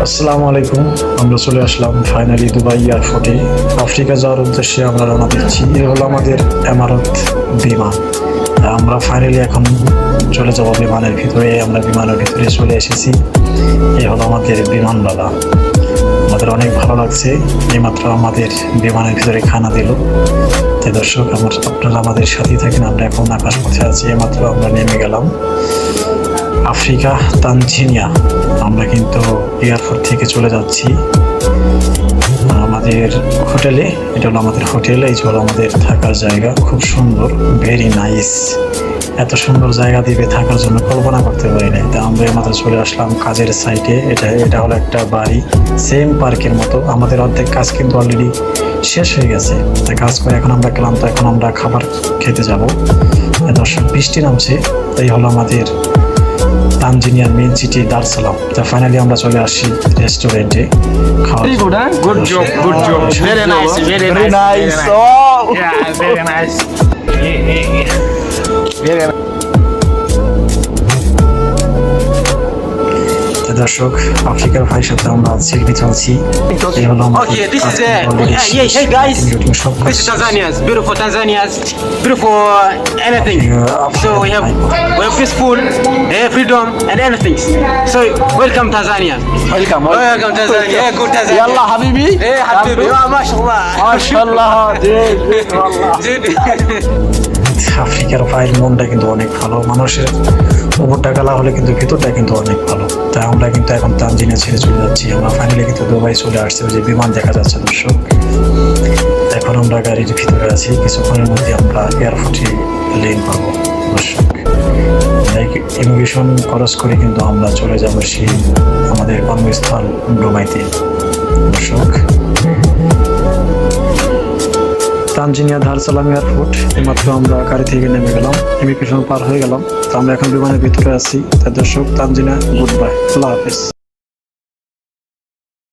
আসসালামু আলাইকুম। আমরা চলে আসলাম ফাইনালি দুবাই এয়ারপোর্টে। আফ্রিকা যাওয়ার উদ্দেশ্যে আমরা রওনা দিচ্ছি। এ হলো আমাদের এমারত বিমান। আমরা ফাইনালি এখন চলে যাব বিমানের ভিতরে। আমরা বিমানের ভিতরে চলে এসেছি। এ হলো আমাদের বিমানবালা। আমাদের অনেক ভালো লাগছে। এইমাত্র আমাদের বিমানের ভিতরে খানা দিল। তাই দর্শক, আপনারা আমাদের সাথেই থাকেন। আমরা এখন আকাশপথে আছি। এইমাত্র আমরা নেমে গেলাম আফ্রিকা তানজানিয়া। আমরা কিন্তু এয়ারপোর্ট থেকে চলে যাচ্ছি আমাদের হোটেলে। এটা হলো আমাদের হোটেল, এই হলো আমাদের থাকার জায়গা। খুব সুন্দর, ভেরি নাইস। এত সুন্দর জায়গা দিবে থাকার জন্য কল্পনা করতে পারি নাই। তা আমরা মাত্র চলে আসলাম কাজের সাইটে। এটা হলো একটা বাড়ি, সেম পার্কের মতো। আমাদের অর্ধেক কাজ কিন্তু অলরেডি শেষ হয়ে গেছে। তা কাজ করে এখন আমরা ক্লান্ত, এখন আমরা খাবার খেতে যাব। দর্শক, বৃষ্টি নামছে। তাই হলো আমাদের তানজানিয়ার মেইন সিটি দার এস সালাম। তা ফাইনালি আমরা চলে আসি রেস্টুরেন্টে খাওয়া। Good job. Very nice. Very nice. দর্শক, আফ্রিকার ভাইয়ের সাথে আমরা সেলফি তুলছি। এই হলো Okay, this is hey guys. This is Tanzania's beautiful beautiful anything. So we have peaceful, freedom and anything. So welcome Tanzania. Welcome Tanzania. Yeah, good Tanzania. يلا حبيبي Hey حبيبي. ما شاء الله. ما شاء الله আফ্রিকার ভাইয়ের মনটা কিন্তু অনেক ভালো। মানুষের উপরটা কালা হলে কিন্তু ভিতরটা কিন্তু অনেক ভালো। তাই আমরা কিন্তু এখন তানজানিয়া ছেড়ে চলে যাচ্ছি। আমরা ফাইনালি কিন্তু দুবাই চলে আসছি। যে বিমান দেখা যাচ্ছে দর্শক, এখন আমরা গাড়ির ভিতরে আছি। কিছুক্ষণের মধ্যে আমরা এয়ারপোর্টে ল্যান্ড করবো দর্শক। ইমিগ্রেশন খরচ করে কিন্তু আমরা চলে যাবো সেই আমাদের কর্মস্থল দুবাইতে দর্শক। তানজানিয়া দার এস সালাম এয়ারপোর্ট। এইমাত্র আমরা গাড়ি থেকে নেমে গেলাম, ইমিগ্রেশন পার হয়ে গেলাম। তো আমরা এখন বিমানের ভিতরে আছি। তাই দর্শক, তানজানিয়া গুড বাই, আল্লাহ হাফেজ।